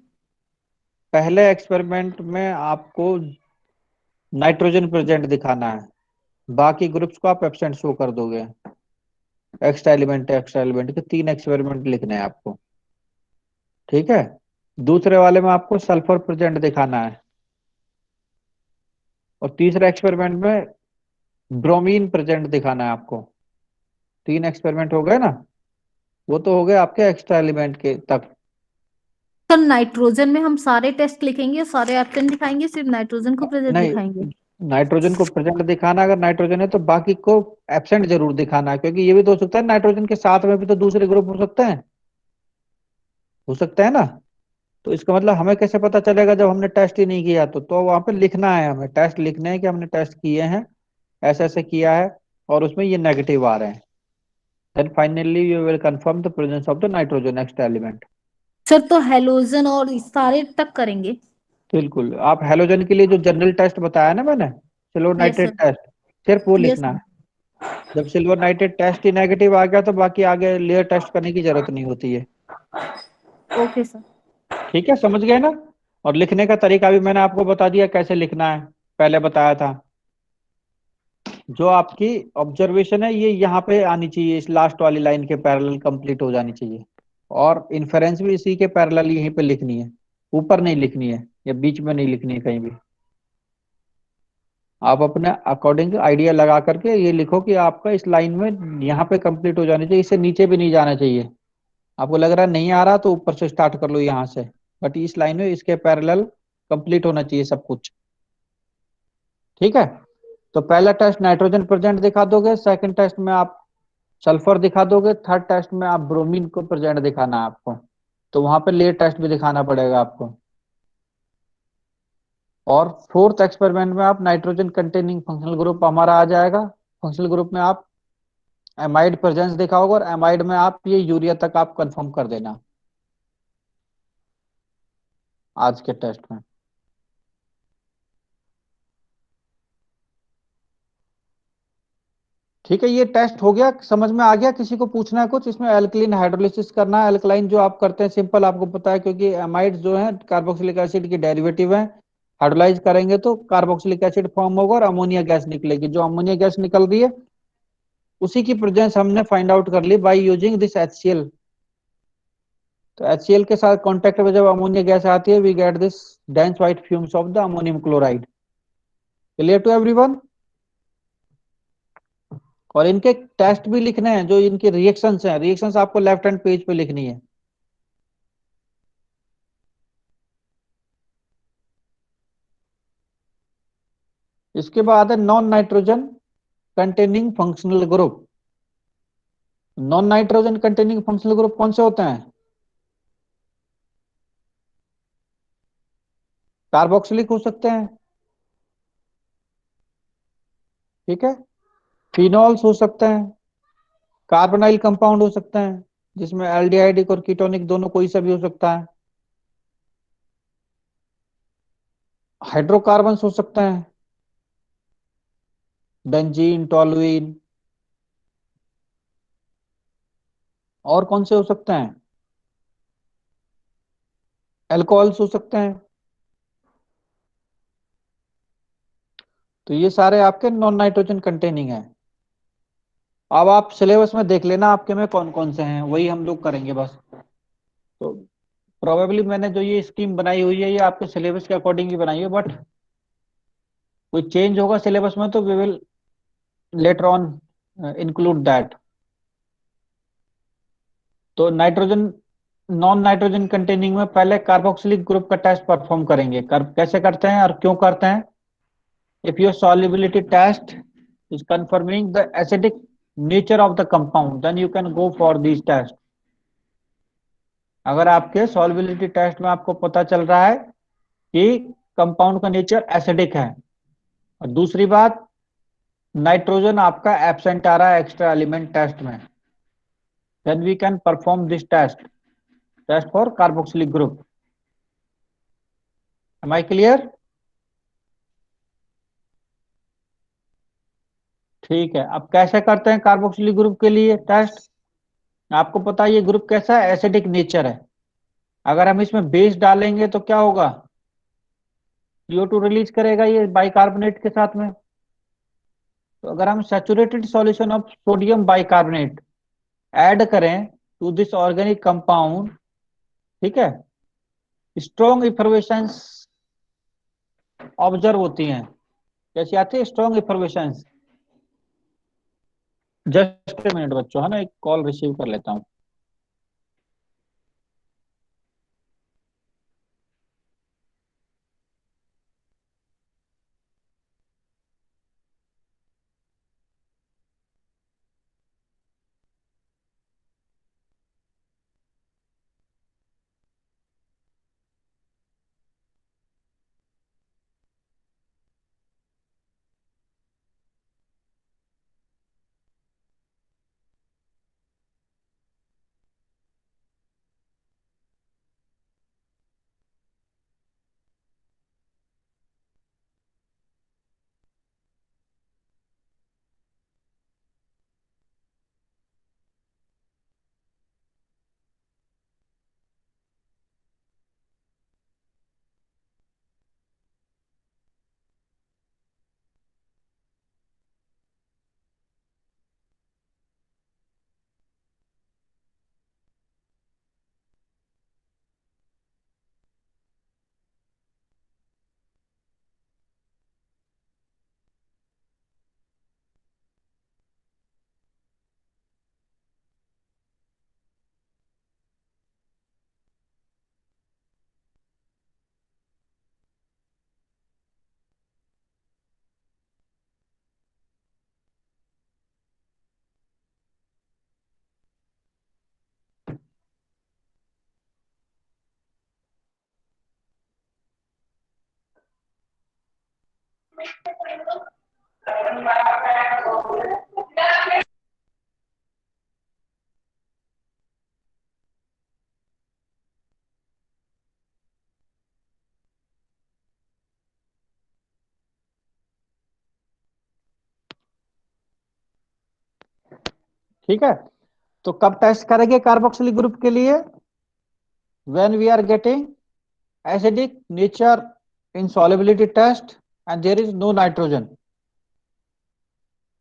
पहले एक्सपेरिमेंट में आपको नाइट्रोजन प्रेजेंट दिखाना है, बाकी ग्रुप्स को आप एब्सेंट शो कर दोगे। एक्स्ट्रा एलिमेंट के 3 एक्सपेरिमेंट लिखने हैं आपको। ठीक है? दूसरे वाले में आपको सल्फर प्रेजेंट दिखाना है, और तीसरे एक्सपेरिमेंट में ब्रोमीन प्रेजेंट दिखाना है आपको। 3 एक्सपेरिमेंट हो गए ना? वो तो हो गए आपके एक्स्ट्रा एलिमेंट के तक।
तो नाइट्रोजन में हम सारे टेस्ट लिखेंगे, सारे एब्सेंट दिखाएंगे, सिर्फ नाइट्रोजन को प्रेजेंट
नहीं,
दिखाएंगे?
नाइट्रोजन को प्रेजेंट दिखाना, अगर नाइट्रोजन है तो बाकी को एब्सेंट जरूर दिखाना है, क्योंकि ये भी तो हो सकता है नाइट्रोजन के साथ में भी तो दूसरे ग्रुप हो सकते हैं, हो सकता है ना। तो इसका मतलब हमें कैसे पता चलेगा जब हमने टेस्ट ही नहीं किया? तो वहां पे लिखना है, हमें टेस्ट लिखने हैं कि हमने टेस्ट किए हैं, ऐसे ऐसे किया है, और उसमें ये नेगेटिव आ रहे हैं। Then finally you will confirm the presence of the nitrogen extra element.
Sir तो हेलोजन और इस सारे तक करेंगे?
बिल्कुल। आप हेलोजन के लिए जो जनरल टेस्ट बताया ना मैंने, silver
yes
nitrate
sir.
Test, सिर्फ वो
यस
लिखना
सर।
है। जब सिल्वर नाइट्रेट टेस्ट ही नेगेटिव आ गया तो बाकी आगे लेयर टेस्ट करने की जरूरत नहीं होती है।
Okay sir.
ठीक है? समझ गए ना? और लिखने का तरीका भी मैंने आपको बता दिया कैसे लिखना है, पहले बताया था। जो आपकी ऑब्जर्वेशन है ये यहाँ पे आनी चाहिए, इस लास्ट वाली लाइन के पैरेलल कंप्लीट हो जानी चाहिए, और इन्फेरेंस भी इसी के पैरेलल यहीं पे लिखनी है, ऊपर नहीं लिखनी है या बीच में नहीं लिखनी है कहीं भी। आप अपने अकॉर्डिंग आइडिया लगा करके ये लिखो कि आपका इस लाइन में यहाँ पे कंप्लीट हो जानी चाहिए, इससे नीचे भी नहीं जाना चाहिए। आपको लग रहा है नहीं आ रहा तो ऊपर से स्टार्ट कर लो यहाँ से, बट इस लाइन में इसके पैरेलल कंप्लीट होना चाहिए सब कुछ। ठीक है? तो पहला टेस्ट नाइट्रोजन प्रेजेंट दिखा दोगे, सेकंड टेस्ट में आप सल्फर दिखा दोगे, थर्ड टेस्ट में आप ब्रोमीन को प्रेजेंट दिखाना है आपको, तो वहां पे लेयर टेस्ट भी दिखाना पड़ेगा आपको। और फोर्थ एक्सपेरिमेंट में आप नाइट्रोजन कंटेनिंग फंक्शनल ग्रुप हमारा आ जाएगा, फंक्शनल ग्रुप में आप एमाइड प्रेजेंस दिखाओगे, और एमाइड में आप ये यूरिया तक आप कंफर्म कर देना आज के टेस्ट में। ठीक ठीक है, ये टेस्ट हो गया, समझ में आ गया? किसी को पूछना है कुछ? इसमें एल्कलीन हाइड्रोलिसिस करना है। एल्कलाइन जो आप करते हैं सिंपल आपको पता है, क्योंकि एमाइड्स जो है कार्बोक्सिलिक एसिड की डेरिवेटिव है। हाइड्रोलाइज करेंगे तो कार्बोक्सिलिक एसिड फॉर्म होगा और अमोनिया गैस निकलेगी। जो अमोनिया गैस निकल रही है उसी की प्रेजेंस हमने फाइंड आउट कर ली बाय यूजिंग दिस HCl। तो HCl के साथ कांटेक्ट में जब अमोनिया गैस आती है, we get this dense white fumes of the ammonium chloride. Clear to everyone? और इनके टेस्ट भी लिखने हैं, जो इनकी रिएक्शंस हैं। रिएक्शंस आपको लेफ्ट हैंड पेज पे लिखनी है। इसके बाद है non nitrogen containing functional group. Non nitrogen containing functional group कौन से होते हैं? कार्बोक्सिलिक हो सकते हैं, ठीक है, फिनॉल्स हो सकते हैं, कार्बोनाइल कंपाउंड हो सकते हैं, जिसमें एल्डिहाइडिक और कीटोनिक दोनों कोई सा भी हो सकता है, हाइड्रोकार्बन्स हो सकते हैं, बेंजीन, टोलुइन, और कौन से हो सकते हैं? एल्कोहल्स हो सकते हैं। तो ये सारे आपके नॉन नाइट्रोजन कंटेनिंग है। अब आप सिलेबस में देख लेना आपके में कौन कौन से हैं, वही हम लोग करेंगे बस। तो प्रोबेबली मैंने जो ये स्कीम बनाई हुई है ये आपके सिलेबस के अकॉर्डिंग ही बनाई है, बट कोई चेंज होगा सिलेबस में तो we will later on include that. तो नाइट्रोजन नॉन नाइट्रोजन कंटेनिंग में पहले कार्बोक्सिलिक ग्रुप का टेस्ट परफॉर्म करेंगे। कैसे करते हैं और क्यों करते हैं? If your solubility test is confirming the acidic nature of the compound, then you can go for these tests. अगर आपके solubility टेस्ट में आपको पता चल रहा है कि कंपाउंड का नेचर एसिडिक है, और दूसरी बात नाइट्रोजन आपका एब्सेंट आ रहा है एक्स्ट्रा एलिमेंट टेस्ट में, then we can perform this test for carboxylic group. Am I clear? ठीक है, अब कैसे करते हैं कार्बोक्सिलिक ग्रुप के लिए टेस्ट? आपको पता है ये ग्रुप कैसा है, एसिडिक नेचर है। अगर हम इसमें बेस डालेंगे तो क्या होगा? CO2 रिलीज करेगा ये बाइकार्बोनेट के साथ में। तो अगर हम saturated solution of sodium bicarbonate add करें टू दिस ऑर्गेनिक कंपाउंड, ठीक है, स्ट्रॉन्ग इफर्वेशंस ऑब्जर्व होती हैं। कैसी आती है स्ट्रॉन्ग इफर्वेशंस? जस्ट ए मिनट बच्चों, है ना, एक कॉल रिसीव कर लेता हूँ। ठीक है, तो कब टेस्ट करेंगे कार्बोक्सिलिक ग्रुप के लिए? When we are getting acidic nature insolubility test and there is no nitrogen,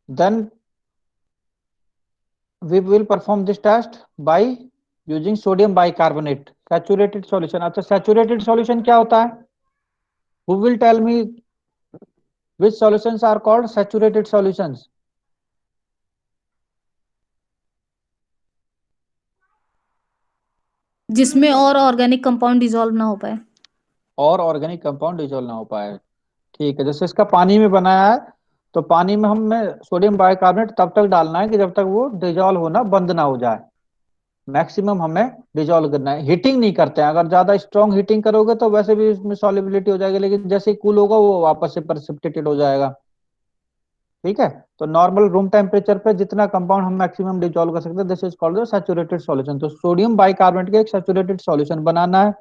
then we will perform this test by using sodium bicarbonate saturated solution. अच्छा, saturated solution क्या होता है? Who will tell me which solutions are called saturated solutions?
जिसमें और organic compound dissolve ना हो पाए।
और ऑर्गेनिक कंपाउंड डिजोल्व ना हो पाए। ठीक है, जैसे इसका पानी में बनाया है, तो पानी में हमें सोडियम बाइकार्बोनेट तब तक डालना है कि जब तक वो डिजोल्व होना बंद ना हो जाए। मैक्सिमम हमें डिजोल्व करना है, हीटिंग नहीं करते हैं। अगर ज्यादा स्ट्रॉन्ग हीटिंग करोगे तो वैसे भी इसमें सॉलिबिलिटी हो जाएगी, लेकिन जैसे ही कूल होगा वो वापस से प्रेसिपिटेटेड हो जाएगा। ठीक है, तो नॉर्मल रूम टेम्परेचर पे जितना कंपाउंड हम मैक्सिमम डिजोल्व कर सकते हैं, this is called saturated solution. तो सोडियम बाइकार्बोनेट का एक सैचुरेटेड सॉल्यूशन बनाना है,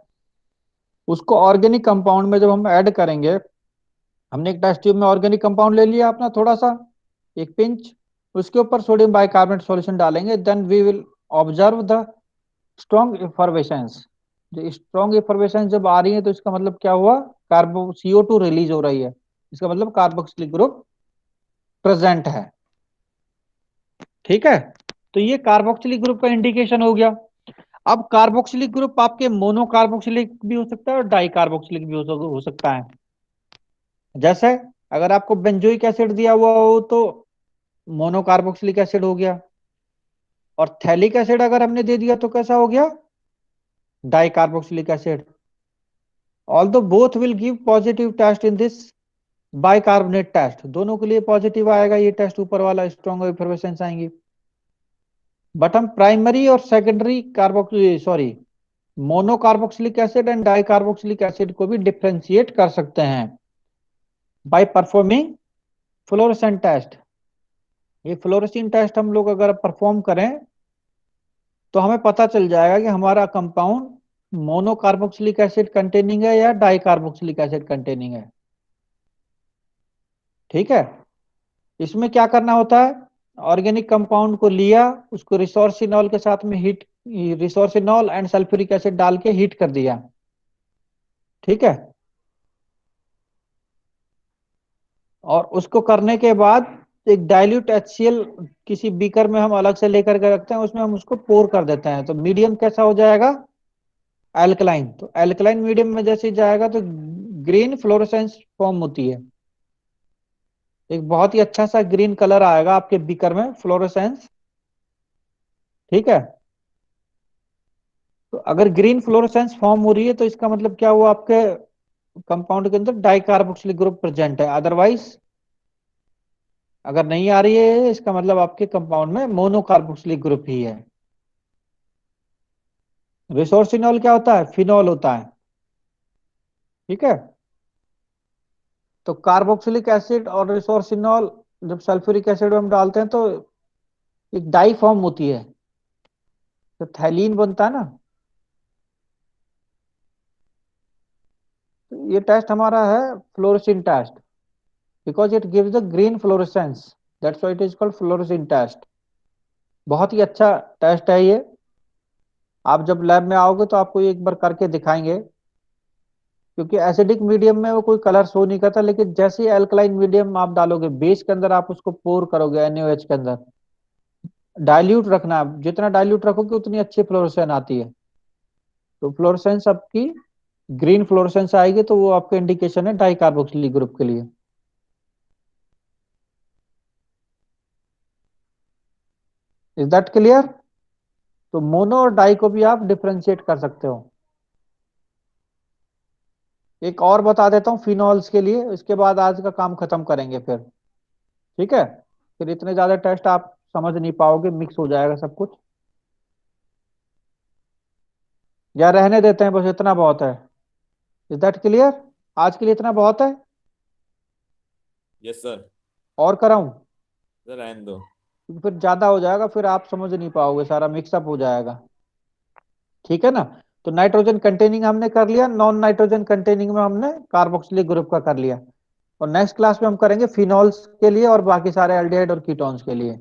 उसको ऑर्गेनिक कंपाउंड में जब हम ऐड करेंगे, हमने एक टेस्ट ट्यूब में ऑर्गेनिक कंपाउंड ले लिया अपना थोड़ा सा, एक पिंच, उसके ऊपर सोडियम बाइकार्बोनेट सॉल्यूशन डालेंगे, then we will observe the strong effervescences. जो स्ट्रॉन्ग इफर्वेशन जब आ रही है तो इसका मतलब क्या हुआ? कार्बो CO2 रिलीज हो रही है, इसका मतलब कार्बोक्सिलिक ग्रुप प्रेजेंट है। ठीक है, तो ये कार्बोक्सिलिक ग्रुप का इंडिकेशन हो गया। अब कार्बोक्सिलिक ग्रुप आपके मोनो कार्बोक्सिलिक भी हो सकता है और डाई कार्बोक्सिलिक भी हो सकता है। जैसे अगर आपको बेंजोइक एसिड दिया हुआ हो तो मोनो कार्बोक्सिलिक एसिड हो गया, और थैलिक एसिड अगर हमने दे दिया तो कैसा हो गया? Dicarboxylic acid. Although both will give positive test in this bicarbonate test, दोनों के लिए पॉजिटिव आएगा ये टेस्ट, ऊपर वाला स्ट्रॉन्ग इफर्वेशंस आएंगी। बट हम प्राइमरी और secondary carboxylic mono carboxylic acid and di carboxylic acid को भी डिफ्रेंशिएट कर सकते हैं बाय परफॉर्मिंग फ्लोरोसेंट टेस्ट। ये फ्लोरोसिन टेस्ट हम लोग अगर परफॉर्म करें तो हमें पता चल जाएगा कि हमारा compound mono carboxylic acid containing है या डाई कार्बोक्सिलिक एसिड कंटेनिंग है। ठीक है, इसमें क्या करना होता है? ऑर्गेनिक कंपाउंड को लिया, उसको रिसोर्सिनॉल के साथ में heat, resorcinol and sulphuric acid डाल के हीट कर दिया। ठीक है, और उसको करने के बाद एक डाइल्यूट HCl किसी बीकर में हम अलग से लेकर के रखते हैं, उसमें हम उसको पोर कर देते हैं, तो मीडियम कैसा हो जाएगा? एल्कलाइन। तो एल्कलाइन मीडियम में जैसे जाएगा तो ग्रीन फ्लोरोसेंस फॉर्म होती है, एक बहुत ही अच्छा सा ग्रीन कलर आएगा आपके बीकर में, फ्लोरोसेंस। ठीक है, तो अगर ग्रीन फ्लोरोसेंस फॉर्म हो रही है तो इसका मतलब क्या हुआ? आपके कंपाउंड के अंदर डाइकार्बोक्सिलिक ग्रुप प्रेजेंट है। अदरवाइज अगर नहीं आ रही है, इसका मतलब आपके कंपाउंड में मोनोकार्बोक्सिलिक ग्रुप ही है। रिसोर्सिनॉल क्या होता है? फिनॉल होता है। ठीक है, तो कार्बोक्सिलिक एसिड और रिसोर्सिनॉल जब सल्फ्यूरिक एसिड में हम डालते हैं तो एक डाई फॉर्म होती है, तो थैलीन बनता है ना। तो ये टेस्ट हमारा है fluorescein test, because it gives the green fluorescence, that's why it is called fluorescein test. बहुत ही अच्छा टेस्ट है ये, आप जब लैब में आओगे तो आपको ये एक बार करके दिखाएंगे, क्योंकि एसिडिक मीडियम में वो कोई कलर शो नहीं करता, लेकिन जैसे ही अल्कलाइन मीडियम आप डालोगे बेस के अंदर, आप उसको पोर करोगे NaOH के अंदर, डाइल्यूट रखना है, जितना डाइल्यूट रखोगे उतनी अच्छी फ्लोरोसेंस आती है। तो फ्लोरोसेंस आपकी ग्रीन फ्लोरोसेंस आएगी तो वो आपका इंडिकेशन है डाइकार्बोक्सिलिक ग्रुप के लिए। Is that clear? तो मोनो और डाई को भी आप डिफ्रेंशिएट कर सकते हो। एक और बता देता हूँ फिनॉल्स के लिए, इसके बाद आज का काम खत्म करेंगे फिर। ठीक है, फिर इतने ज्यादा टेस्ट आप समझ नहीं पाओगे, मिक्स हो जाएगा सब कुछ। या रहने देते हैं, बस इतना बहुत है। Is that clear? आज के लिए इतना बहुत है,
यस सर।
और कराऊं?
सर रहने दो।
क्योंकि फिर ज्यादा हो जाएगा, फिर आप समझ नहीं पाओगे, सारा मिक्सअप हो जाएगा। ठीक है ना? तो नाइट्रोजन कंटेनिंग हमने कर लिया, नॉन नाइट्रोजन कंटेनिंग में हमने कार्बोक्सिलिक ग्रुप का कर लिया, और नेक्स्ट क्लास में हम करेंगे फिनॉल्स के लिए और बाकी सारे एल्डिहाइड और कीटोन्स के लिए।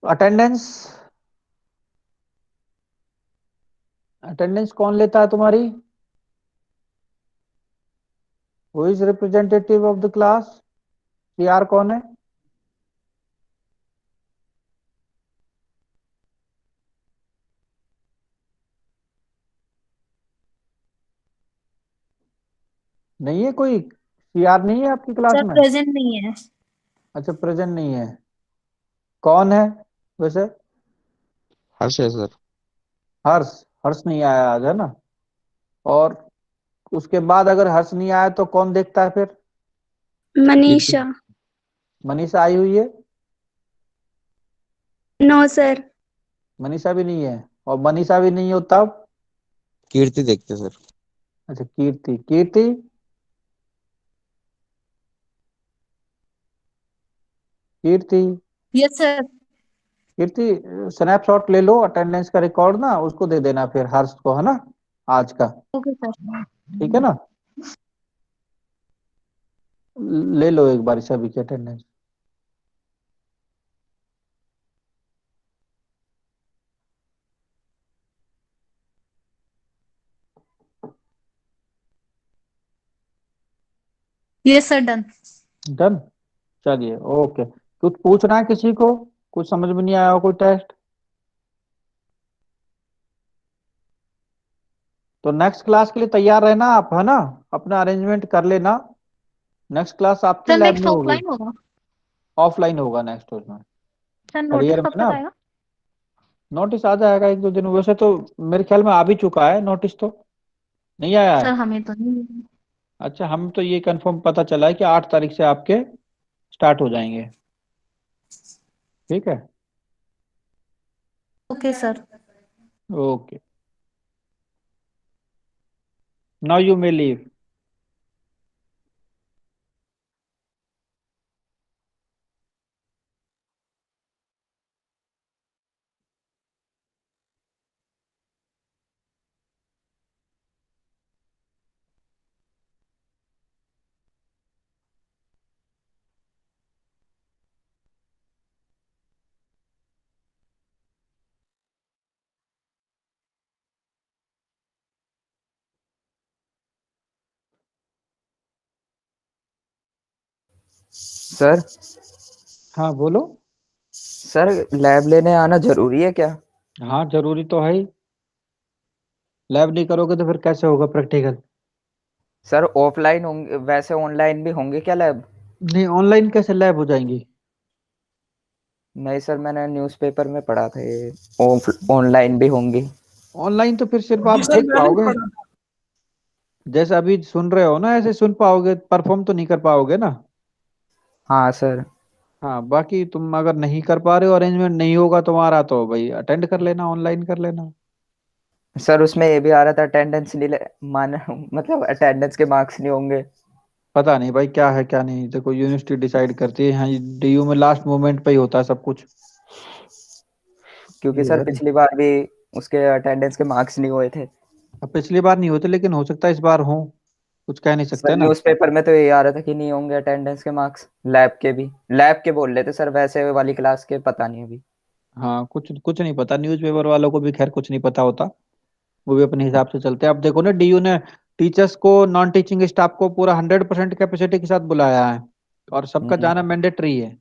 अटेंडेंस, अटेंडेंस कौन लेता है तुम्हारी? Who is representative of the class? CR कौन है? नहीं है कोई? सीआर नहीं है आपकी क्लास
सर
में?
प्रेजेंट नहीं है।
अच्छा, प्रेजेंट नहीं है। कौन है वैसे?
हर्ष है सर।
हर्ष? हर्ष नहीं आया आज, है ना? और उसके बाद अगर हर्ष नहीं आया तो कौन देखता है फिर?
कीर्ति।
मनीषा।
मनीषा आई हुई है?
No sir.
मनीषा भी नहीं है। और मनीषा भी नहीं हो तब?
कीर्ति देखते सर।
अच्छा, कीर्ति। कीर्ति, कीर्ति,
यस सर।
कीर्ति, स्नैपशॉट ले लो अटेंडेंस का रिकॉर्ड ना, उसको दे देना फिर हर्ष को, है ना? आज का।
Okay sir.
ठीक है ना? ले लो एक बार सभी की attendance.
Yes sir, done.
Done. चलिए, ओके। कुछ पूछना है किसी को? कुछ समझ में नहीं आया हो कोई टेस्ट? तो नेक्स्ट क्लास के लिए तैयार रहना आप, है ना? अपना अरेंजमेंट कर लेना। नेक्स्ट क्लास आपकी
सर
लैब
नेक्स्ट
में होगी।
ऑफलाइन होगा?
ऑफलाइन होगा नेक्स्ट उसमें।
सर
क्लियर
नोटिस
में
कब
ना?
तक आएगा?
नोटिस आ जाएगा एक दो दिन, वैसे तो मेरे ख्याल में आ भी चुका है नोटिस तो। नहीं आया
सर
है?
हमें तो नहीं।
अच्छा, हम तो ये कंफर्म पता चला है कि 8 तारीख से आपके स्टार्ट हो जाएंगे। ठीक है।
Okay sir.
Okay, now you may leave.
Sir.
हाँ बोलो।
सर लैब लेने आना जरूरी है क्या?
हाँ, जरूरी तो है ही। लैब नहीं करोगे तो फिर कैसे होगा प्रैक्टिकल?
सर ऑफलाइन होंगे वैसे ऑनलाइन भी होंगे क्या लैब?
नहीं, ऑनलाइन कैसे लैब हो जाएंगी?
नहीं सर, मैंने न्यूज़पेपर में पढ़ा था ये ऑनलाइन भी होंगी।
ऑनलाइन तो फिर सिर्फ आप देख पाओगे, जैसे अभी सुन रहे हो ना ऐसे सुन पाओगे, परफॉर्म तो नहीं कर पाओगे ना।
हाँ सर।
हाँ, बाकी तुम अगर नहीं कर पा रहे हो, अरेंजमेंट नहीं होगा तुम्हारा, तो भाई अटेंड कर लेना, ऑनलाइन कर लेना।
सर उसमें ये भी आ रहा था अटेंडेंस नहीं ले मान मतलब अटेंडेंस के मार्क्स नहीं होंगे।
पता नहीं भाई क्या है क्या नहीं, देखो यूनिवर्सिटी डिसाइड करती है। हाँ, डीयू में लास्ट मोमेंट पे ही होता है सब कुछ।
क्योंकि
ये
सर
है।
पिछली बार भी उसके अटेंडेंस के मार्क्स नहीं हुए थे।
अब पिछली बार नहीं होते, लेकिन हो सकता है इस बार हो। कुछ कह नहीं
सर
सकते ना।
न्यूज़पेपर में तो ये आ रहा था कि नहीं होंगे अटेंडेंस के मार्क्स। लैब के बोल रहे थे सर, वैसे वाली क्लास के पता नहीं अभी।
हाँ, कुछ कुछ नहीं पता, न्यूज़पेपर वालों को भी खैर कुछ नहीं पता होता। वो भी अपने हिसाब से चलते हैं। अब देखो ना, डीयू ने टीचर्स को, नॉन टीचिंग स्टाफ को पूरा 100% कैपेसिटी के साथ बुलाया है, और सबका
हम्म।
जाना मैंडेटरी है।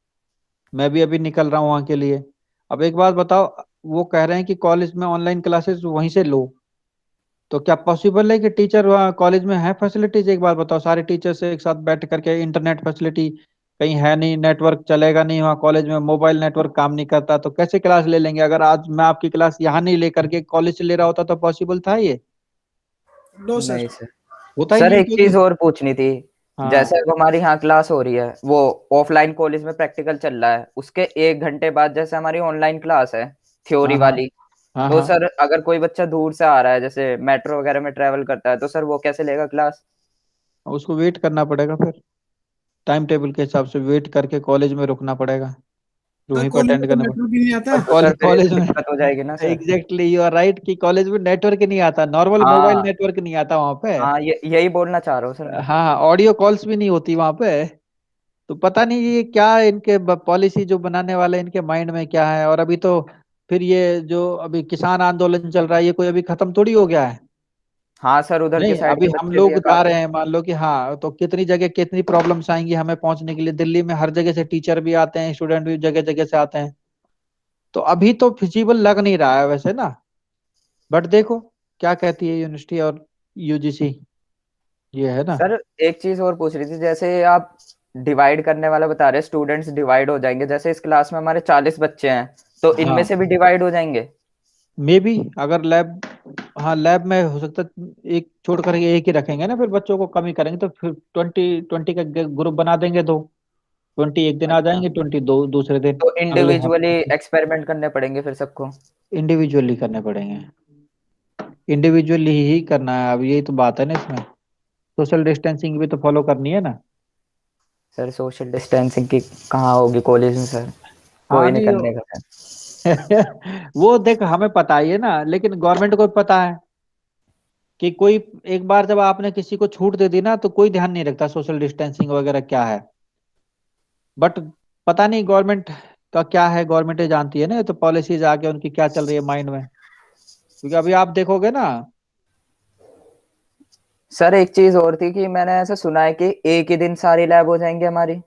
मैं भी अभी निकल रहा हूँ वहाँ के लिए। अब एक बात बताओ, वो कह रहे हैं कि कॉलेज में ऑनलाइन क्लासेस वहीं से लो, तो क्या पॉसिबल है कि टीचर वहाँ कॉलेज में है फैसिलिटीज? एक बात बताओ, सारे टीचर से एक साथ बैठ करके, इंटरनेट फैसिलिटी कहीं है नहीं, नेटवर्क चलेगा नहीं वहाँ कॉलेज में, मोबाइल नेटवर्क काम नहीं करता, तो कैसे क्लास ले लेंगे? अगर आज मैं आपकी क्लास यहाँ नहीं लेकर के कॉलेज से ले रहा होता तो पॉसिबल था ये?
No sir.
नहीं सर।
होता ही
सर
नहीं है,
एक
क्योंकि
चीज और पूछनी थी।
हाँ।
जैसे अब हमारी यहाँ क्लास हो रही है, वो ऑफलाइन कॉलेज में प्रैक्टिकल चल रहा है, उसके 1 घंटे बाद जैसे हमारी ऑनलाइन क्लास है थ्योरी
हाँ हाँ
वाली।
हाँ
तो
हाँ।
सर अगर कोई बच्चा दूर से आ रहा है, जैसे मेट्रो वगैरह में ट्रेवल करता है, तो सर वो कैसे लेगा क्लास?
उसको वेट करना पड़ेगा फिर, टाइम टेबल के हिसाब से वेट करके कॉलेज में रुकना पड़ेगा, फिर
सर
वहीं पर
कॉलेज में
अटेंड
तो
करना पड़ेगा।
नेटवर्क ही नहीं आता।
और
तो सर
कॉलेज
फिर ये तो
कॉलेज में
दिक्कत हो जाएगी ना sir.
Exactly, you are right कि कॉलेज में नेटवर्क नहीं आता, नॉर्मल मोबाइल
हाँ।
नेटवर्क नहीं आता वहां पे।
हाँ, ये यही बोलना चाह रहा हूँ सर मैं।
हाँ, ऑडियो कॉल्स भी नहीं होती वहां पे। तो पता नहीं ये क्या इनके पॉलिसी जो बनाने वाले इनके माइंड में क्या है। और अभी तो फिर ये जो अभी किसान आंदोलन चल रहा है, ये कोई अभी खत्म थोड़ी हो गया है।
हाँ सर, उधर की
नहीं,
साइड
अभी
के
हम
बच्चे भी
लोग
है
जा
काफी।
रहे हैं, मान लो कि हाँ, तो कितनी जगह कितनी प्रॉब्लम्स आएंगी हमें पहुंचने के लिए। दिल्ली में हर जगह से टीचर भी आते हैं, स्टूडेंट भी जगह जगह से आते हैं। तो अभी तो फिजिबल लग नहीं रहा है वैसे ना। बट देखो क्या कहती है यूनिवर्सिटी और यूजीसी, ये है ना।
सर एक चीज और पूछ रही थी, जैसे आप डिवाइड करने वाला बता रहे, स्टूडेंट्स डिवाइड हो जाएंगे, जैसे इस क्लास में हमारे 40 बच्चे हैं, तो इनमें
हाँ,
से भी डिवाइड हो जाएंगे?
मे बी अगर लैब, हाँ लैब में हो सकता है एक छोड़ करके एक ही रखेंगे ना, फिर बच्चों को कम ही करेंगे तो फिर 20-20 का ग्रुप बना देंगे दो। 20 एक दिन आ
अच्छा,
जाएंगे, 20 दो दूसरे दिन।
तो
अगले
इंडिविजुअली
हफ्ते
एक्सपेरिमेंट करने पड़ेंगे फिर सबको?
इंडिविजुअली करने पड़ेंगे, इंडिविजुअली ही करना है। अब यही तो बात है ना इसमें, सोशल डिस्टेंसिंग भी तो फॉलो करनी है ना।
सर सोशल डिस्टेंसिंग की कहाँ होगी कॉलेज में सर,
हाँ
कोई नहीं
नहीं
करने का सर।
वो देख हमें पता ही है ना, लेकिन गवर्नमेंट को भी पता है कि कोई एक बार जब आपने किसी को छूट दे दी ना, तो कोई ध्यान नहीं रखता सोशल डिस्टेंसिंग वगैरह क्या है। बट पता नहीं गवर्नमेंट का क्या है, गवर्नमेंट ही जानती है ना। ये तो पॉलिसीज आके उनकी क्या चल रही है माइंड में, क्योंकि अभी आप देखोगे ना।
सर एक चीज और थी कि मैंने ऐसा सुना है कि एक ही दिन सारी लैब हो जाएंगी हमारी।